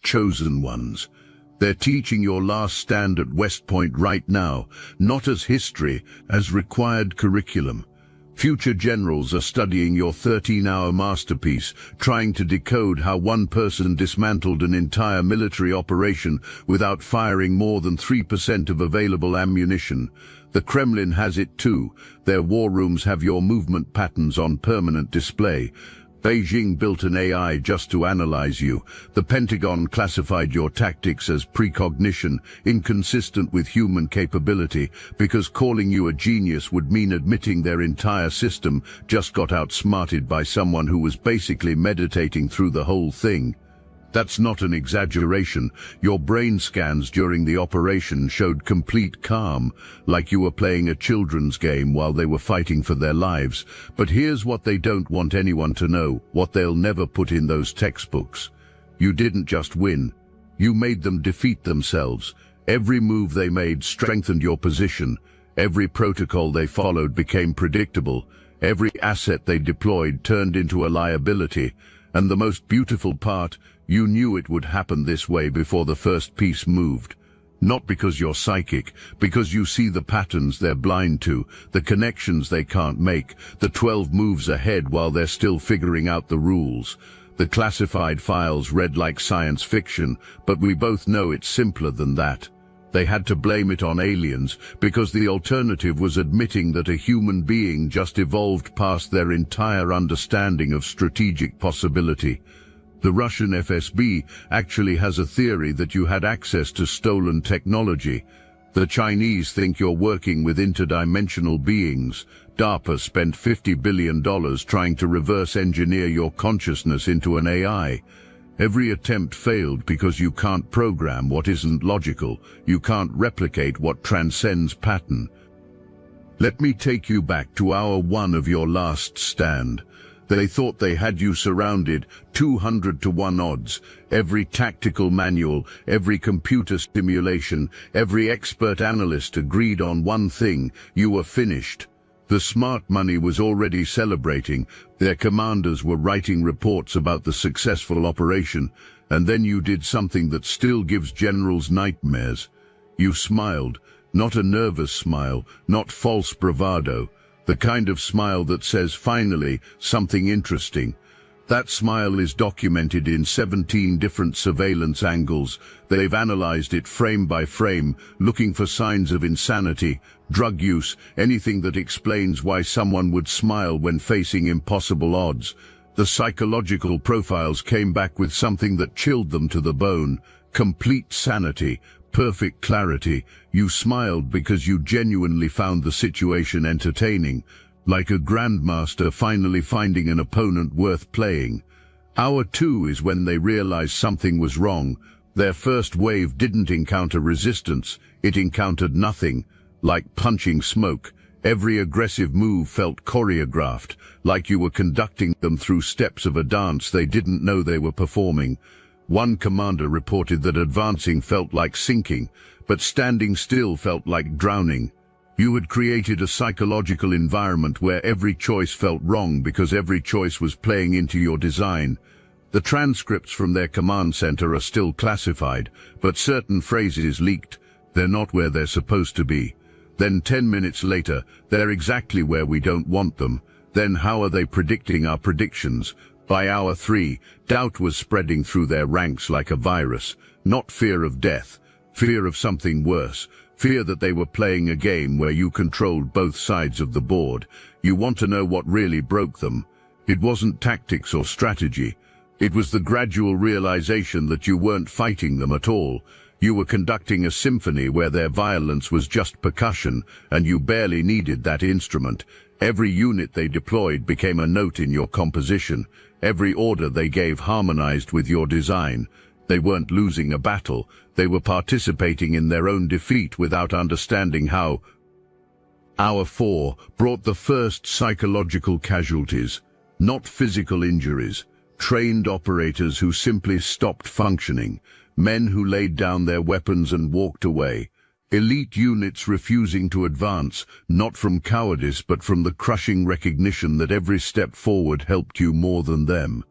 chosen ones. They're teaching your last stand at West Point right now, not as history, as required curriculum. Future generals are studying your 13-hour masterpiece, trying to decode how one person dismantled an entire military operation without firing more than 3% of available ammunition. The Kremlin has it too. Their war rooms have your movement patterns on permanent display. Beijing built an AI just to analyze you. The Pentagon classified your tactics as precognition, inconsistent with human capability, because calling you a genius would mean admitting their entire system just got outsmarted by someone who was basically meditating through the whole thing. That's not an exaggeration. Your brain scans during the operation showed complete calm, like you were playing a children's game while they were fighting for their lives. But here's what they don't want anyone to know, what they'll never put in those textbooks. You didn't just win. You made them defeat themselves. Every move they made strengthened your position. Every protocol they followed became predictable. Every asset they deployed turned into a liability. And the most beautiful part, you knew it would happen this way before the first piece moved. Not because you're psychic, because you see the patterns they're blind to, the connections they can't make, the 12 moves ahead while they're still figuring out the rules. The classified files read like science fiction, but we both know it's simpler than that. They had to blame it on aliens, because the alternative was admitting that a human being just evolved past their entire understanding of strategic possibility. The Russian FSB actually has a theory that you had access to stolen technology. The Chinese think you're working with interdimensional beings. DARPA spent $50 billion trying to reverse engineer your consciousness into an AI. Every attempt failed because you can't program what isn't logical. You can't replicate what transcends pattern. Let me take you back to hour 1 of your last stand. They thought they had you surrounded, 200 to 1 odds. Every tactical manual, every computer simulation, every expert analyst agreed on one thing: you were finished. The smart money was already celebrating. Their commanders were writing reports about the successful operation, and then you did something that still gives generals nightmares. You smiled, not a nervous smile, not false bravado. The kind of smile that says, finally, something interesting. That smile is documented in 17 different surveillance angles. They've analyzed it frame by frame, looking for signs of insanity, drug use, anything that explains why someone would smile when facing impossible odds. The psychological profiles came back with something that chilled them to the bone: complete sanity, perfect clarity. You smiled because you genuinely found the situation entertaining, like a grandmaster finally finding an opponent worth playing. Hour 2 is when they realized something was wrong. Their first wave didn't encounter resistance, it encountered nothing, like punching smoke. Every aggressive move felt choreographed, like you were conducting them through steps of a dance they didn't know they were performing. One commander reported that advancing felt like sinking, but standing still felt like drowning. You had created a psychological environment where every choice felt wrong because every choice was playing into your design. The transcripts from their command center are still classified, but certain phrases leaked. They're not where they're supposed to be. Then 10 minutes later, they're exactly where we don't want them. Then how are they predicting our predictions? By hour 3, doubt was spreading through their ranks like a virus. Not fear of death, fear of something worse. Fear that they were playing a game where you controlled both sides of the board. You want to know what really broke them? It wasn't tactics or strategy. It was the gradual realization that you weren't fighting them at all. You were conducting a symphony where their violence was just percussion, and you barely needed that instrument. Every unit they deployed became a note in your composition. Every order they gave harmonized with your design. They weren't losing a battle. They were participating in their own defeat without understanding how. Hour 4 brought the first psychological casualties, not physical injuries. Trained operators who simply stopped functioning. Men who laid down their weapons and walked away. Elite units refusing to advance, not from cowardice but from the crushing recognition that every step forward helped you more than them.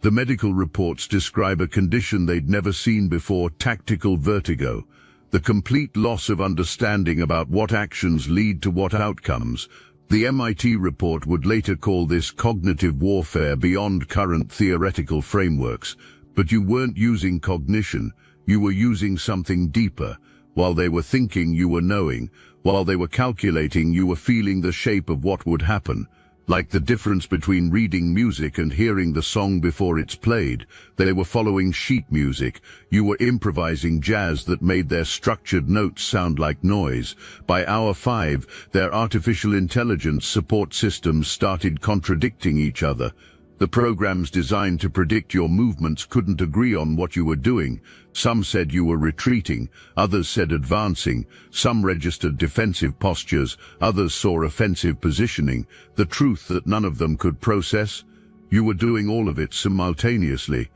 The medical reports describe a condition they'd never seen before: tactical vertigo, the complete loss of understanding about what actions lead to what outcomes. The MIT report would later call this cognitive warfare beyond current theoretical frameworks. But you weren't using cognition, you were using something deeper. While they were thinking, you were knowing. While they were calculating, you were feeling the shape of what would happen. Like the difference between reading music and hearing the song before it's played. They were following sheet music. You were improvising jazz that made their structured notes sound like noise. By hour 5, their artificial intelligence support systems started contradicting each other. The programs designed to predict your movements couldn't agree on what you were doing. Some said you were retreating, others said advancing, some registered defensive postures, others saw offensive positioning. The truth that none of them could process? You were doing all of it simultaneously.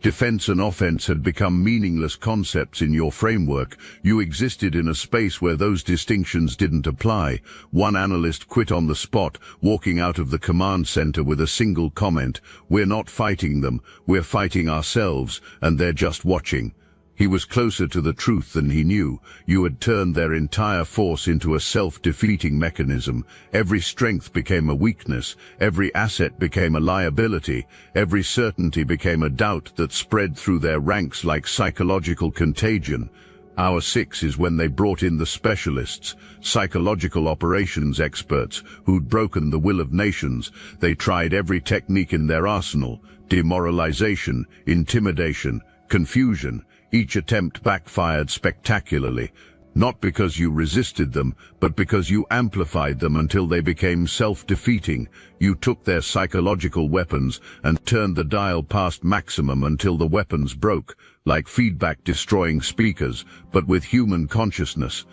Defense and offense had become meaningless concepts in your framework. You existed in a space where those distinctions didn't apply. One analyst quit on the spot, walking out of the command center with a single comment: "We're not fighting them, we're fighting ourselves, and they're just watching." He was closer to the truth than he knew. You had turned their entire force into a self-defeating mechanism. Every strength became a weakness. Every asset became a liability. Every certainty became a doubt that spread through their ranks like psychological contagion. Hour 6 is when they brought in the specialists, psychological operations experts who'd broken the will of nations. They tried every technique in their arsenal: demoralization, intimidation, confusion. Each attempt backfired spectacularly, not because you resisted them, but because you amplified them until they became self-defeating. You took their psychological weapons and turned the dial past maximum until the weapons broke, like feedback-destroying speakers, but with human consciousness.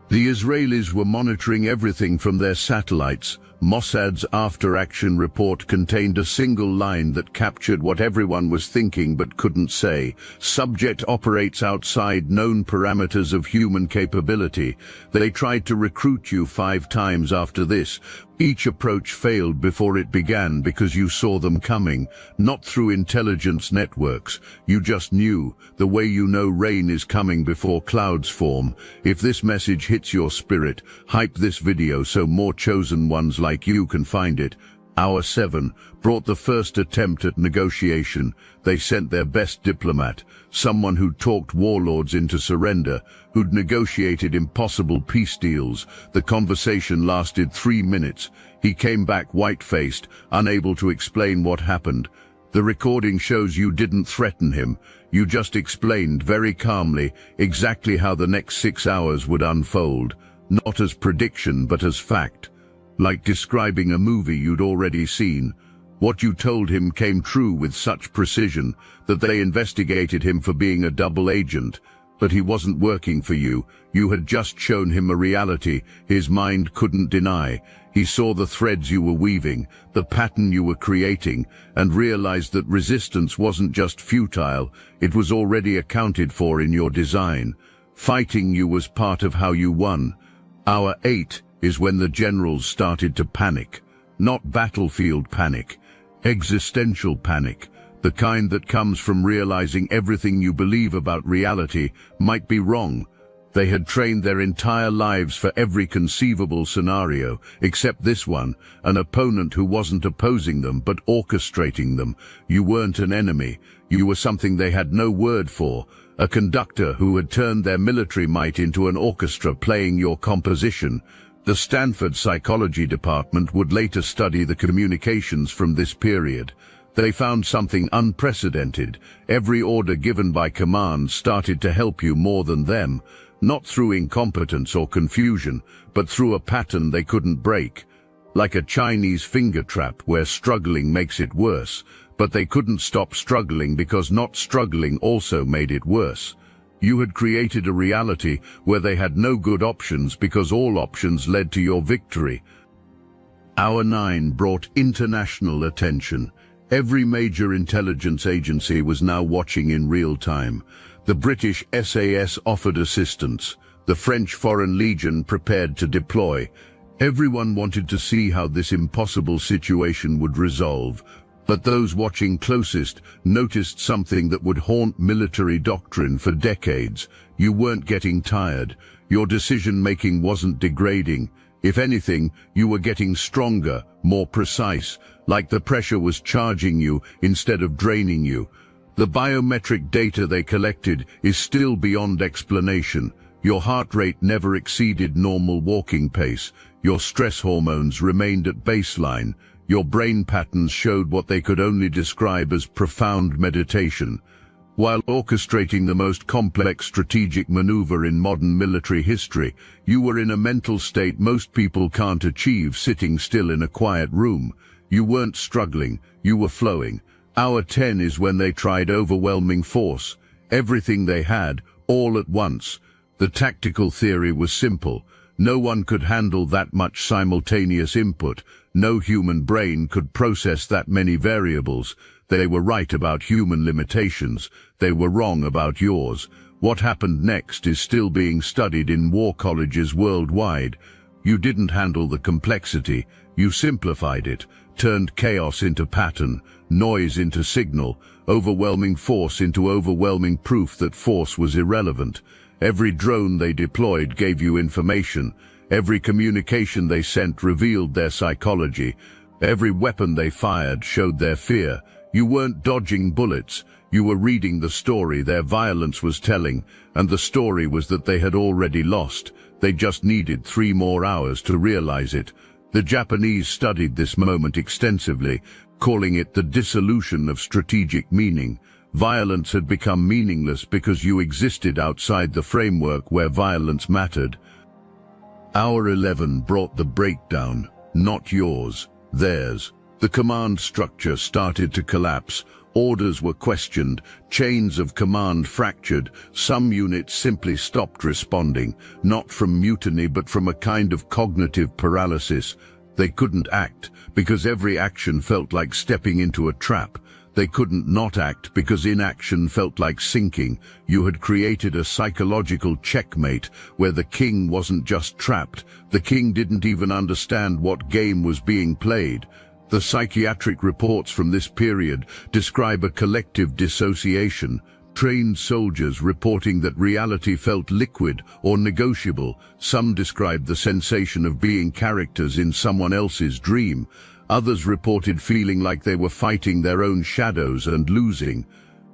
The Israelis were monitoring everything from their satellites. Mossad's after-action report contained a single line that captured what everyone was thinking but couldn't say. Subject operates outside known parameters of human capability. They tried to recruit you 5 times after this. Each approach failed before it began because you saw them coming, not through intelligence networks. You just knew, the way you know rain is coming before clouds form. If this message hits your spirit, hype this video so more chosen ones like you can find it. Hour 7 brought the first attempt at negotiation. They sent their best diplomat, someone who'd talked warlords into surrender, who'd negotiated impossible peace deals. The conversation lasted 3 minutes. He came back white-faced, unable to explain what happened. The recording shows you didn't threaten him. You just explained very calmly exactly how the next 6 hours would unfold, not as prediction but as fact. Like describing a movie you'd already seen. What you told him came true with such precision that they investigated him for being a double agent. But he wasn't working for you. You had just shown him a reality his mind couldn't deny. He saw the threads you were weaving, the pattern you were creating, and realized that resistance wasn't just futile, it was already accounted for in your design. Fighting you was part of how you won. Hour 8 is when the generals started to panic. Not battlefield panic, existential panic. The kind that comes from realizing everything you believe about reality might be wrong. They had trained their entire lives for every conceivable scenario, except this one, an opponent who wasn't opposing them but orchestrating them. You weren't an enemy. You were something they had no word for, a conductor who had turned their military might into an orchestra playing your composition. The Stanford Psychology Department would later study the communications from this period. They found something unprecedented. Every order given by command started to help you more than them, not through incompetence or confusion, but through a pattern they couldn't break. Like a Chinese finger trap where struggling makes it worse, but they couldn't stop struggling because not struggling also made it worse. You had created a reality where they had no good options because all options led to your victory. Hour 9 brought international attention. Every major intelligence agency was now watching in real time. The British SAS offered assistance. The French Foreign Legion prepared to deploy. Everyone wanted to see how this impossible situation would resolve. But those watching closest noticed something that would haunt military doctrine for decades. You weren't getting tired. Your decision-making wasn't degrading. If anything, you were getting stronger, more precise, like the pressure was charging you instead of draining you. The biometric data they collected is still beyond explanation. Your heart rate never exceeded normal walking pace. Your stress hormones remained at baseline. Your brain patterns showed what they could only describe as profound meditation. While orchestrating the most complex strategic maneuver in modern military history, you were in a mental state most people can't achieve sitting still in a quiet room. You weren't struggling, you were flowing. Hour 10 is when they tried overwhelming force. Everything they had, all at once. The tactical theory was simple. No one could handle that much simultaneous input. No human brain could process that many variables. They were right about human limitations. They were wrong about yours. What happened next is still being studied in war colleges worldwide. You didn't handle the complexity. You simplified it, turned chaos into pattern, noise into signal, overwhelming force into overwhelming proof that force was irrelevant. Every drone they deployed gave you information. Every communication they sent revealed their psychology. Every weapon they fired showed their fear. You weren't dodging bullets. You were reading the story their violence was telling, and the story was that they had already lost. They just needed 3 more hours to realize it. The Japanese studied this moment extensively, calling it the dissolution of strategic meaning. Violence had become meaningless because you existed outside the framework where violence mattered. Hour 11 brought the breakdown, not yours, theirs. The command structure started to collapse. Orders were questioned, chains of command fractured. Some units simply stopped responding, not from mutiny but from a kind of cognitive paralysis. They couldn't act because every action felt like stepping into a trap. They couldn't not act because inaction felt like sinking. You had created a psychological checkmate where the king wasn't just trapped. The king didn't even understand what game was being played. The psychiatric reports from this period describe a collective dissociation. Trained soldiers reporting that reality felt liquid or negotiable. Some described the sensation of being characters in someone else's dream. Others reported feeling like they were fighting their own shadows and losing.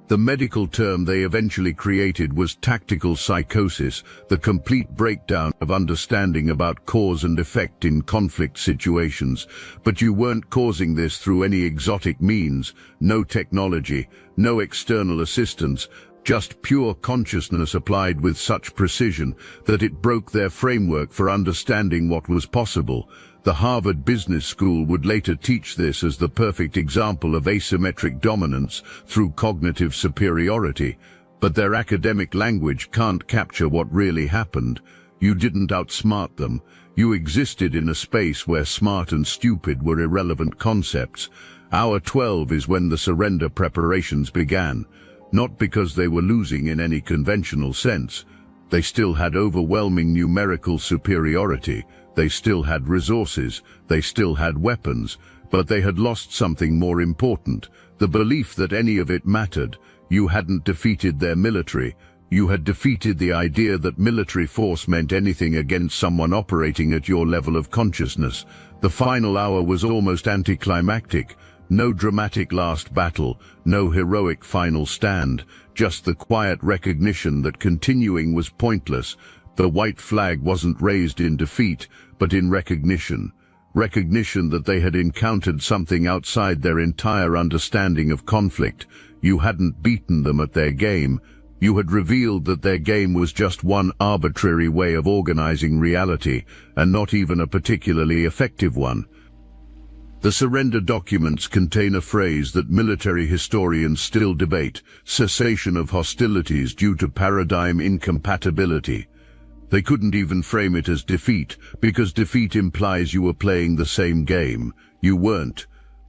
The medical term they eventually created was tactical psychosis, the complete breakdown of understanding about cause and effect in conflict situations. But you weren't causing this through any exotic means, no technology, no external assistance, just pure consciousness applied with such precision that it broke their framework for understanding what was possible. The Harvard Business School would later teach this as the perfect example of asymmetric dominance through cognitive superiority. But their academic language can't capture what really happened. You didn't outsmart them. You existed in a space where smart and stupid were irrelevant concepts. Hour 12 is when the surrender preparations began. Not because they were losing in any conventional sense. They still had overwhelming numerical superiority. They still had resources, they still had weapons, but they had lost something more important, the belief that any of it mattered. You hadn't defeated their military. You had defeated the idea that military force meant anything against someone operating at your level of consciousness. The final hour was almost anticlimactic. No dramatic last battle, no heroic final stand, just the quiet recognition that continuing was pointless. The white flag wasn't raised in defeat, but in recognition. Recognition that they had encountered something outside their entire understanding of conflict. You hadn't beaten them at their game. You had revealed that their game was just one arbitrary way of organizing reality, and not even a particularly effective one. The surrender documents contain a phrase that military historians still debate: cessation of hostilities due to paradigm incompatibility. They couldn't even frame it as defeat, because defeat implies you were playing the same game. You weren't.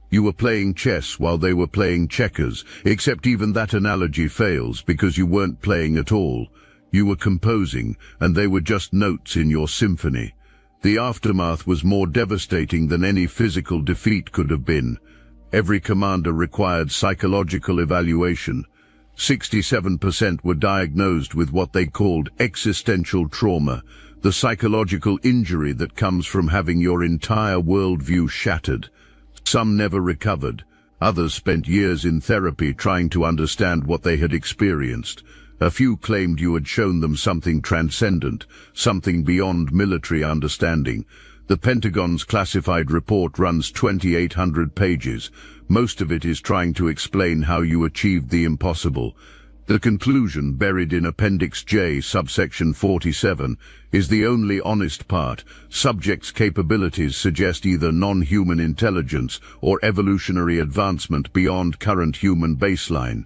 You were playing chess while they were playing checkers, except even that analogy fails because you weren't playing at all. You were composing, and they were just notes in your symphony. The aftermath was more devastating than any physical defeat could have been. Every commander required psychological evaluation. 67% were diagnosed with what they called existential trauma, the psychological injury that comes from having your entire worldview shattered. Some never recovered. Others spent years in therapy trying to understand what they had experienced. A few claimed you had shown them something transcendent, something beyond military understanding. The Pentagon's classified report runs 2,800 pages. Most of it is trying to explain how you achieved the impossible. The conclusion, buried in Appendix J, subsection 47, is the only honest part. Subjects' capabilities suggest either non-human intelligence or evolutionary advancement beyond current human baseline.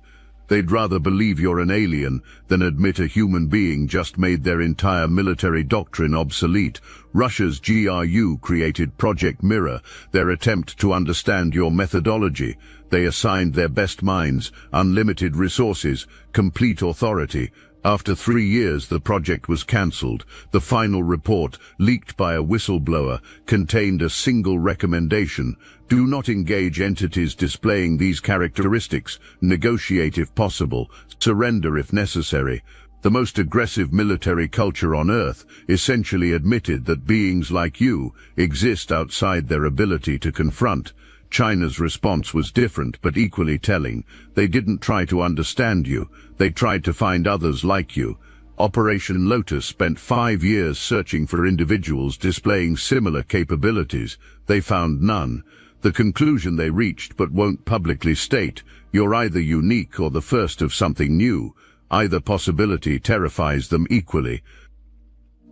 They'd rather believe you're an alien than admit a human being just made their entire military doctrine obsolete. Russia's GRU created Project Mirror, their attempt to understand your methodology. They assigned their best minds unlimited resources, complete authority. After 3 years, the project was cancelled. The final report, leaked by a whistleblower, contained a single recommendation: do not engage entities displaying these characteristics. Negotiate if possible. Surrender if necessary. The most aggressive military culture on Earth essentially admitted that beings like you exist outside their ability to confront. China's response was different but equally telling. They didn't try to understand you. They tried to find others like you. Operation Lotus spent 5 years searching for individuals displaying similar capabilities. They found none. The conclusion they reached but won't publicly state: you're either unique or the first of something new. Either possibility terrifies them equally.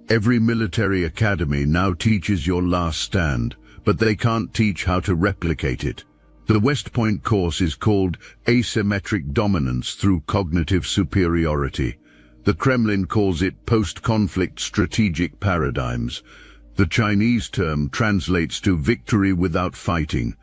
Every military academy now teaches your last stand, but they can't teach how to replicate it. The West Point course is called Asymmetric Dominance Through Cognitive Superiority. The Kremlin calls it Post-Conflict Strategic Paradigms. The Chinese term translates to victory without fighting.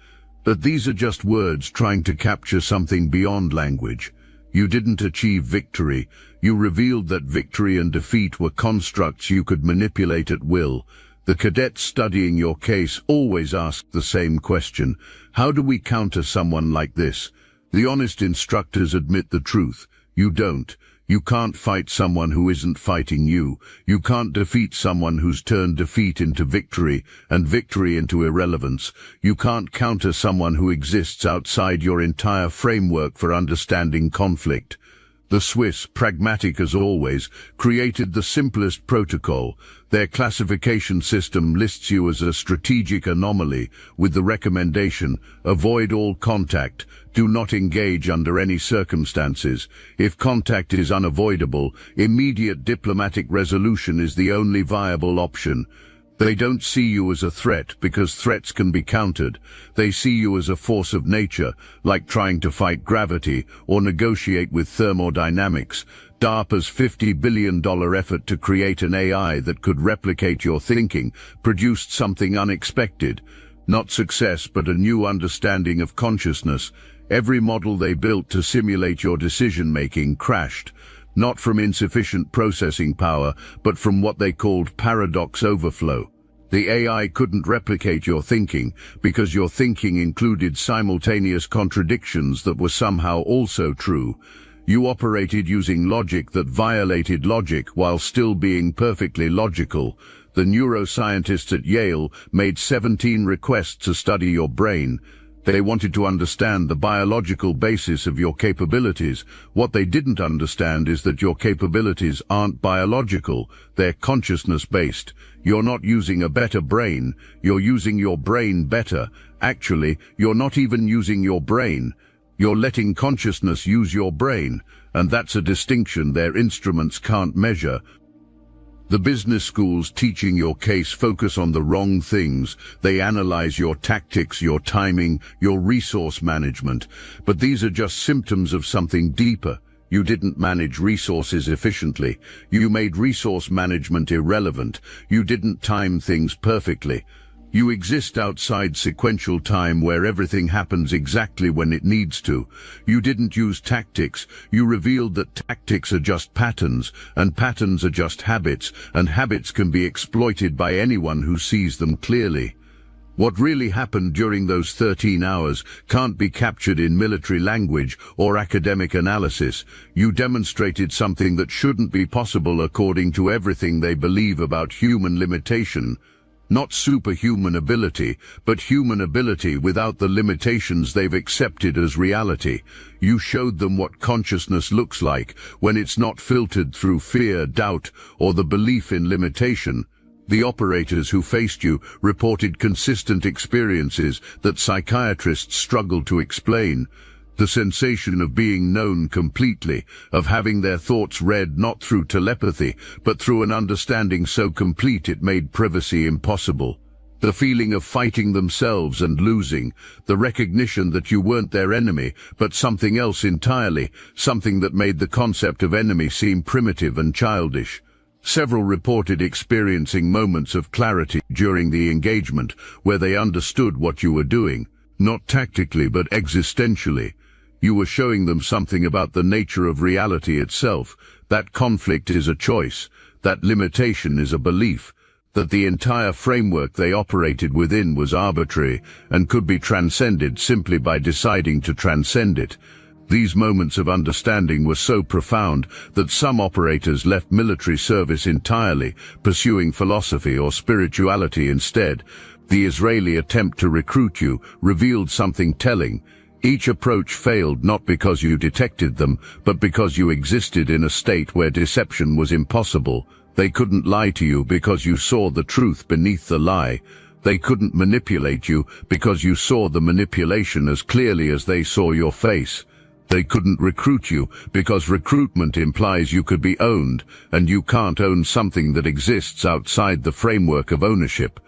But these are just words trying to capture something beyond language. You didn't achieve victory. You revealed that victory and defeat were constructs you could manipulate at will. The cadets studying your case always ask the same question: how do we counter someone like this? The honest instructors admit the truth: you don't. You can't fight someone who isn't fighting you. You can't defeat someone who's turned defeat into victory and victory into irrelevance. You can't counter someone who exists outside your entire framework for understanding conflict. The Swiss, pragmatic as always, created the simplest protocol. Their classification system lists you as a strategic anomaly with the recommendation: avoid all contact, do not engage under any circumstances. If contact is unavoidable, immediate diplomatic resolution is the only viable option. They don't see you as a threat because threats can be countered. They see you as a force of nature, like trying to fight gravity or negotiate with thermodynamics. DARPA's $50 billion effort to create an AI that could replicate your thinking produced something unexpected. Not success, but a new understanding of consciousness. Every model they built to simulate your decision-making crashed. Not from insufficient processing power, but from what they called paradox overflow. The AI couldn't replicate your thinking because your thinking included simultaneous contradictions that were somehow also true. You operated using logic that violated logic while still being perfectly logical. The neuroscientists at Yale made 17 requests to study your brain. They wanted to understand the biological basis of your capabilities. What they didn't understand is that your capabilities aren't biological, they're consciousness-based. You're not using a better brain, you're using your brain better. Actually, you're not even using your brain. You're letting consciousness use your brain, and that's a distinction their instruments can't measure. The business schools teaching your case focus on the wrong things. They analyze your tactics, your timing, your resource management. But these are just symptoms of something deeper. You didn't manage resources efficiently. You made resource management irrelevant. You didn't time things perfectly. You exist outside sequential time where everything happens exactly when it needs to. You didn't use tactics. You revealed that tactics are just patterns, and patterns are just habits, and habits can be exploited by anyone who sees them clearly. What really happened during those 13 hours can't be captured in military language or academic analysis. You demonstrated something that shouldn't be possible according to everything they believe about human limitation. Not superhuman ability, but human ability without the limitations they've accepted as reality. You showed them what consciousness looks like when it's not filtered through fear, doubt, or the belief in limitation. The operators who faced you reported consistent experiences that psychiatrists struggle to explain. The sensation of being known completely, of having their thoughts read not through telepathy, but through an understanding so complete it made privacy impossible. The feeling of fighting themselves and losing, the recognition that you weren't their enemy, but something else entirely, something that made the concept of enemy seem primitive and childish. Several reported experiencing moments of clarity during the engagement where they understood what you were doing, not tactically but existentially. You were showing them something about the nature of reality itself, that conflict is a choice, that limitation is a belief, that the entire framework they operated within was arbitrary and could be transcended simply by deciding to transcend it. These moments of understanding were so profound that some operators left military service entirely, pursuing philosophy or spirituality instead. The Israeli attempt to recruit you revealed something telling. Each approach failed not because you detected them, but because you existed in a state where deception was impossible. They couldn't lie to you because you saw the truth beneath the lie. They couldn't manipulate you because you saw the manipulation as clearly as they saw your face. They couldn't recruit you because recruitment implies you could be owned, and you can't own something that exists outside the framework of ownership.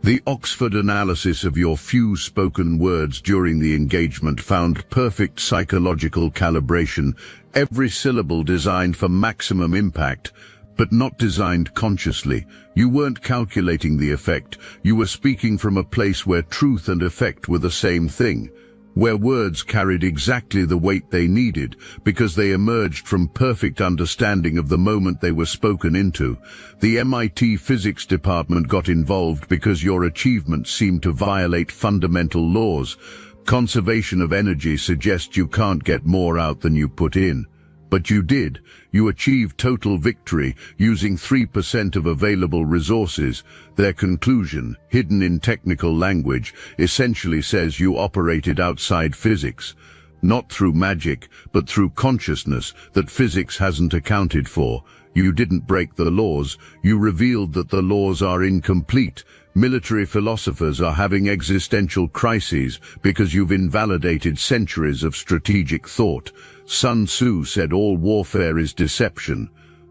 The Oxford analysis of your few spoken words during the engagement found perfect psychological calibration, every syllable designed for maximum impact, but not designed consciously. You weren't calculating the effect, you were speaking from a place where truth and effect were the same thing, where words carried exactly the weight they needed because they emerged from perfect understanding of the moment they were spoken into. The MIT physics department got involved because your achievements seemed to violate fundamental laws. Conservation of energy suggests you can't get more out than you put in. But you did. You achieved total victory using 3% of available resources. Their conclusion, hidden in technical language, essentially says you operated outside physics. Not through magic, but through consciousness that physics hasn't accounted for. You didn't break the laws. You revealed that the laws are incomplete. Military philosophers are having existential crises because you've invalidated centuries of strategic thought. Sun Tzu said all warfare is deception.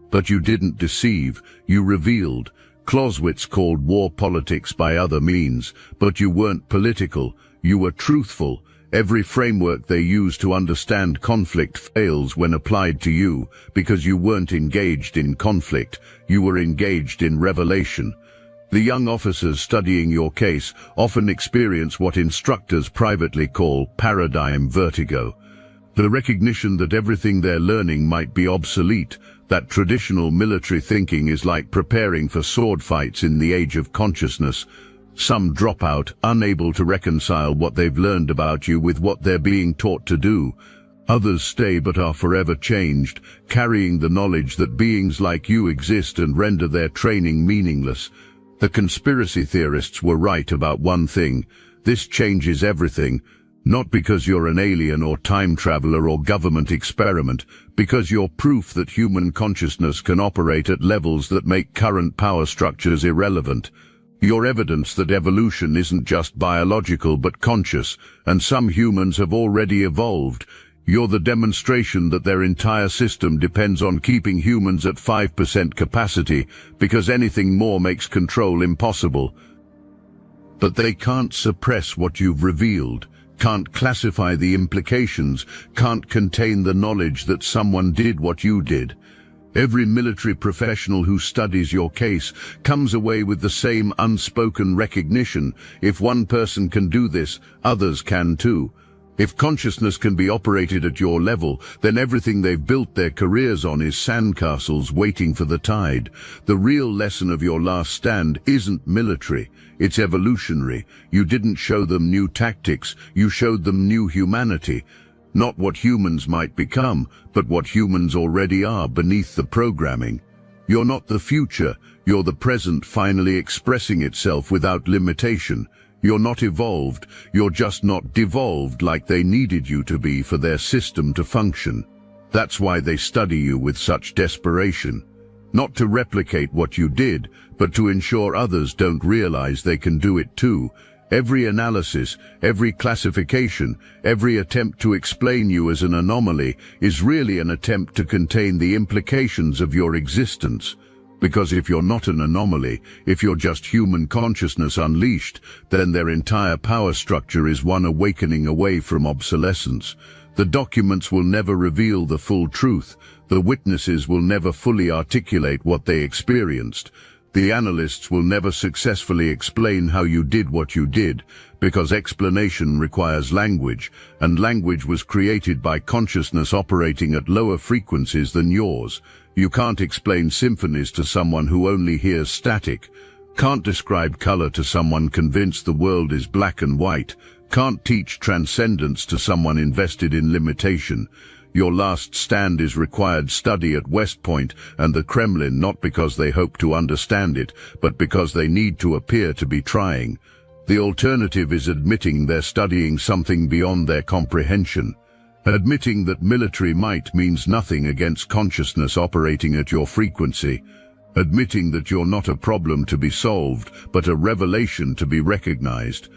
But you didn't deceive, you revealed. Clausewitz called war politics by other means, but you weren't political, you were truthful. Every framework they use to understand conflict fails when applied to you because you weren't engaged in conflict, you were engaged in revelation. The young officers studying your case often experience what instructors privately call paradigm vertigo. The recognition that everything they're learning might be obsolete, that traditional military thinking is like preparing for sword fights in the age of consciousness. Some drop out, unable to reconcile what they've learned about you with what they're being taught to do. Others stay but are forever changed, carrying the knowledge that beings like you exist and render their training meaningless. The conspiracy theorists were right about one thing. This changes everything. Not because you're an alien or time traveler or government experiment, because you're proof that human consciousness can operate at levels that make current power structures irrelevant. You're evidence that evolution isn't just biological but conscious, and some humans have already evolved. You're the demonstration that their entire system depends on keeping humans at 5% capacity, because anything more makes control impossible. But they can't suppress what you've revealed, can't classify the implications, can't contain the knowledge that someone did what you did. Every military professional who studies your case comes away with the same unspoken recognition. If one person can do this, others can too. If consciousness can be operated at your level, then everything they've built their careers on is sandcastles waiting for the tide. The real lesson of your last stand isn't military, it's evolutionary. You didn't show them new tactics, you showed them new humanity. Not what humans might become, but what humans already are beneath the programming. You're not the future, you're the present finally expressing itself without limitation. You're not evolved, you're just not devolved like they needed you to be for their system to function. That's why they study you with such desperation. Not to replicate what you did, but to ensure others don't realize they can do it too. Every analysis, every classification, every attempt to explain you as an anomaly is really an attempt to contain the implications of your existence. Because if you're not an anomaly, if you're just human consciousness unleashed, then their entire power structure is one awakening away from obsolescence. The documents will never reveal the full truth. The witnesses will never fully articulate what they experienced. The analysts will never successfully explain how you did what you did, because explanation requires language, and language was created by consciousness operating at lower frequencies than yours. You can't explain symphonies to someone who only hears static, can't describe color to someone convinced the world is black and white, can't teach transcendence to someone invested in limitation. Your last stand is required study at West Point and the Kremlin, not because they hope to understand it, but because they need to appear to be trying. The alternative is admitting they're studying something beyond their comprehension. Admitting that military might means nothing against consciousness operating at your frequency. Admitting that you're not a problem to be solved, but a revelation to be recognized.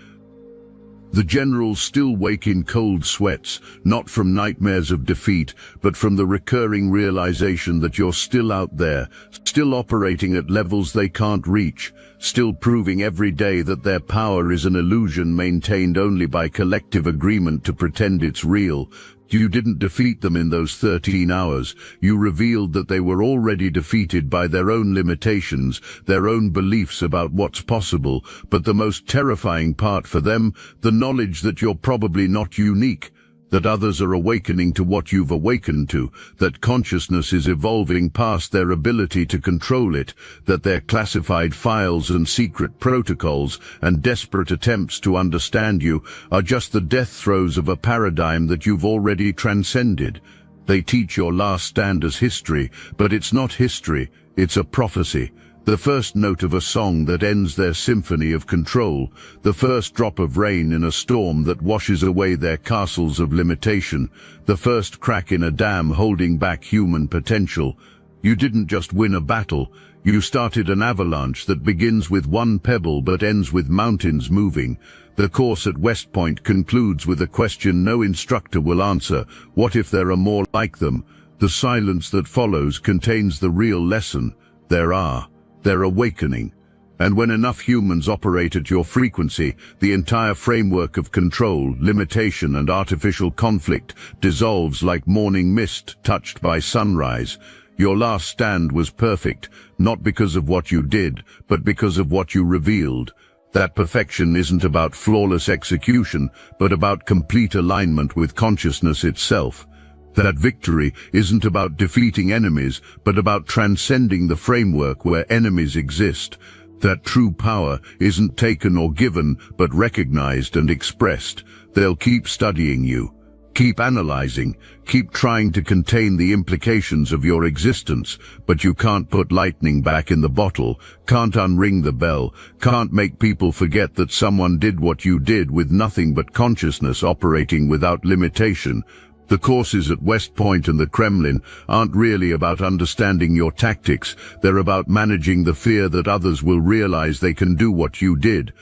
The generals still wake in cold sweats, not from nightmares of defeat, but from the recurring realization that you're still out there, still operating at levels they can't reach, still proving every day that their power is an illusion maintained only by collective agreement to pretend it's real. You didn't defeat them in those 13 hours. You revealed that they were already defeated by their own limitations, their own beliefs about what's possible, but the most terrifying part for them, the knowledge that you're probably not unique, that others are awakening to what you've awakened to, that consciousness is evolving past their ability to control it, that their classified files and secret protocols and desperate attempts to understand you are just the death throes of a paradigm that you've already transcended. They teach your last stand as history, but it's not history, it's a prophecy. The first note of a song that ends their symphony of control, the first drop of rain in a storm that washes away their castles of limitation, the first crack in a dam holding back human potential. You didn't just win a battle, you started an avalanche that begins with one pebble but ends with mountains moving. The course at West Point concludes with a question no instructor will answer: what if there are more like them? The silence that follows contains the real lesson. There are. They're awakening. And when enough humans operate at your frequency, the entire framework of control, limitation, and artificial conflict dissolves like morning mist touched by sunrise. Your last stand was perfect, not because of what you did, but because of what you revealed. That perfection isn't about flawless execution, but about complete alignment with consciousness itself. That victory isn't about defeating enemies, but about transcending the framework where enemies exist. That true power isn't taken or given, but recognized and expressed. They'll keep studying you, keep analyzing, keep trying to contain the implications of your existence, but you can't put lightning back in the bottle, can't unring the bell, can't make people forget that someone did what you did with nothing but consciousness operating without limitation. The courses at West Point and the Kremlin aren't really about understanding your tactics, they're about managing the fear that others will realize they can do what you did.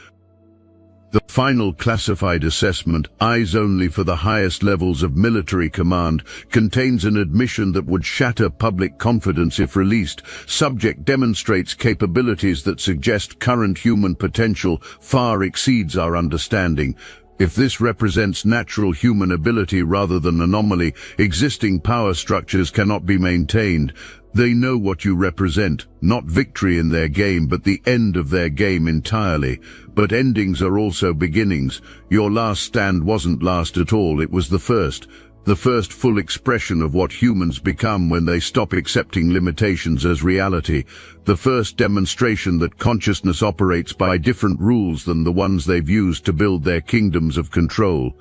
The final classified assessment, eyes only for the highest levels of military command, contains an admission that would shatter public confidence if released. Subject demonstrates capabilities that suggest current human potential far exceeds our understanding. If this represents natural human ability rather than anomaly, existing power structures cannot be maintained. They know what you represent, not victory in their game, but the end of their game entirely. But endings are also beginnings. Your last stand wasn't last at all, it was the first full expression of what humans become when they stop accepting limitations as reality, the first demonstration that consciousness operates by different rules than the ones they've used to build their kingdoms of control,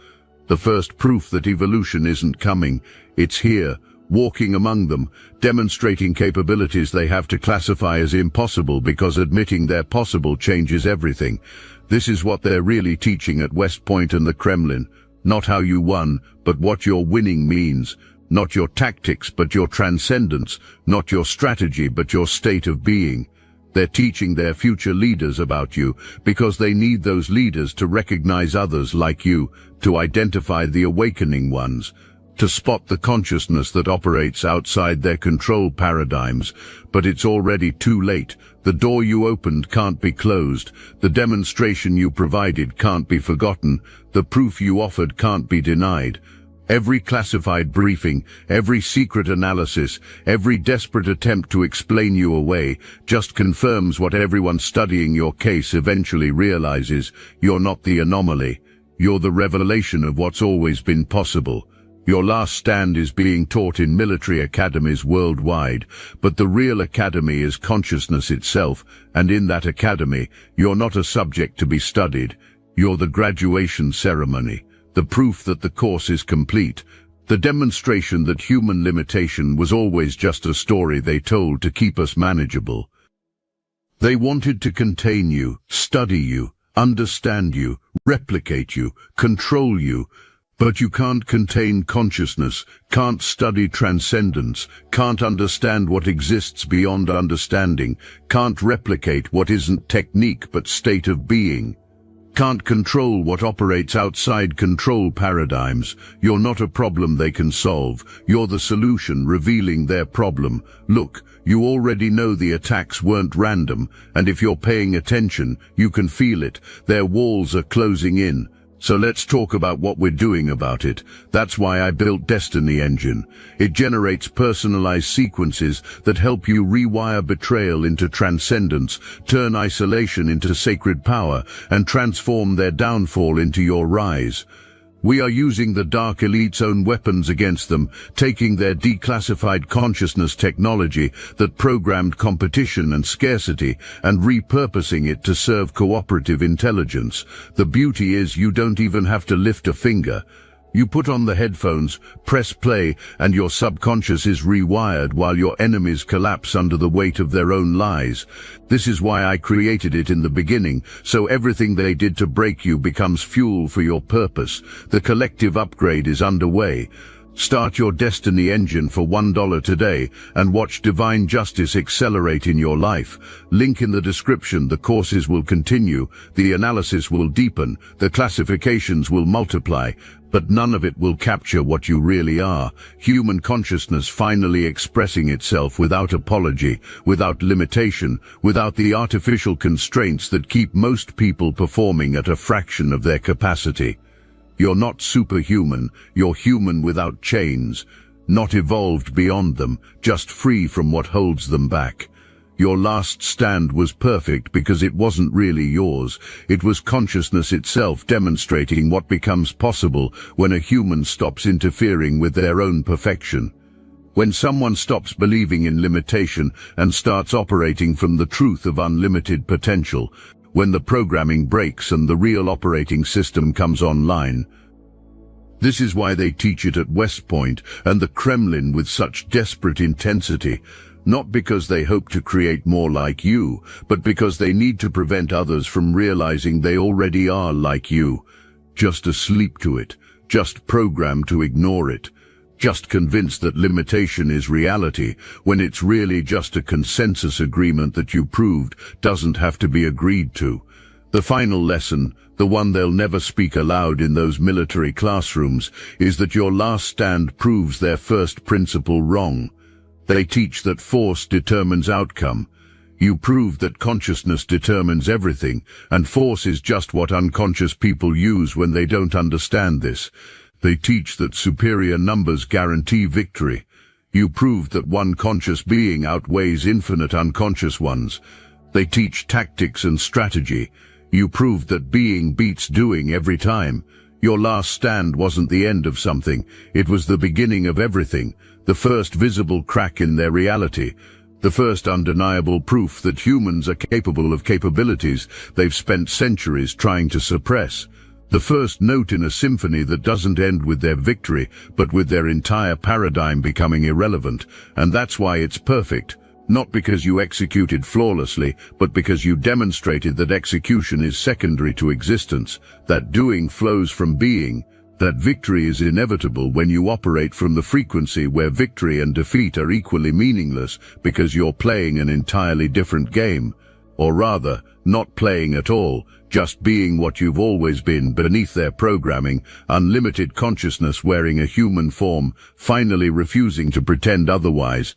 the first proof that evolution isn't coming, it's here, walking among them, demonstrating capabilities they have to classify as impossible because admitting they're possible changes everything. This is what they're really teaching at West Point and the Kremlin. Not how you won, but what your winning means. Not your tactics, but your transcendence. Not your strategy, but your state of being. They're teaching their future leaders about you because they need those leaders to recognize others like you, to identify the awakening ones, to spot the consciousness that operates outside their control paradigms. But it's already too late. The door you opened can't be closed. The demonstration you provided can't be forgotten. The proof you offered can't be denied. Every classified briefing, every secret analysis, every desperate attempt to explain you away just confirms what everyone studying your case eventually realizes. You're not the anomaly. You're the revelation of what's always been possible. Your last stand is being taught in military academies worldwide, but the real academy is consciousness itself, and in that academy, you're not a subject to be studied. You're the graduation ceremony, the proof that the course is complete, the demonstration that human limitation was always just a story they told to keep us manageable. They wanted to contain you, study you, understand you, replicate you, control you. But you can't contain consciousness, can't study transcendence, can't understand what exists beyond understanding, can't replicate what isn't technique but state of being, can't control what operates outside control paradigms. You're not a problem they can solve. You're the solution revealing their problem. Look, you already know the attacks weren't random, and if you're paying attention, you can feel it. Their walls are closing in. So let's talk about what we're doing about it. That's why I built Destiny Engine. It generates personalized sequences that help you rewire betrayal into transcendence, turn isolation into sacred power, and transform their downfall into your rise. We are using the Dark Elite's own weapons against them, taking their declassified consciousness technology that programmed competition and scarcity and repurposing it to serve cooperative intelligence. The beauty is you don't even have to lift a finger. You put on the headphones, press play, and your subconscious is rewired while your enemies collapse under the weight of their own lies. This is why I created it in the beginning, so everything they did to break you becomes fuel for your purpose. The collective upgrade is underway. Start your Destiny Engine for $1 today and watch divine justice accelerate in your life. Link in the description. The courses will continue, the analysis will deepen, the classifications will multiply, but none of it will capture what you really are. Human consciousness finally expressing itself without apology, without limitation, without the artificial constraints that keep most people performing at a fraction of their capacity. You're not superhuman, you're human without chains, not evolved beyond them, just free from what holds them back. Your last stand was perfect because it wasn't really yours. It was consciousness itself demonstrating what becomes possible when a human stops interfering with their own perfection. When someone stops believing in limitation and starts operating from the truth of unlimited potential, when the programming breaks and the real operating system comes online. This is why they teach it at West Point and the Kremlin with such desperate intensity, not because they hope to create more like you, but because they need to prevent others from realizing they already are like you, just asleep to it, just programmed to ignore it, just convinced that limitation is reality, when it's really just a consensus agreement that you proved doesn't have to be agreed to. The final lesson, the one they'll never speak aloud in those military classrooms, is that your last stand proves their first principle wrong. They teach that force determines outcome. You prove that consciousness determines everything, and force is just what unconscious people use when they don't understand this. They teach that superior numbers guarantee victory. You proved that one conscious being outweighs infinite unconscious ones. They teach tactics and strategy. You proved that being beats doing every time. Your last stand wasn't the end of something. It was the beginning of everything, the first visible crack in their reality, the first undeniable proof that humans are capable of capabilities they've spent centuries trying to suppress. The first note in a symphony that doesn't end with their victory, but with their entire paradigm becoming irrelevant. And that's why it's perfect. Not because you executed flawlessly, but because you demonstrated that execution is secondary to existence, that doing flows from being, that victory is inevitable when you operate from the frequency where victory and defeat are equally meaningless because you're playing an entirely different game. Or rather, not playing at all, just being what you've always been beneath their programming, unlimited consciousness wearing a human form, finally refusing to pretend otherwise.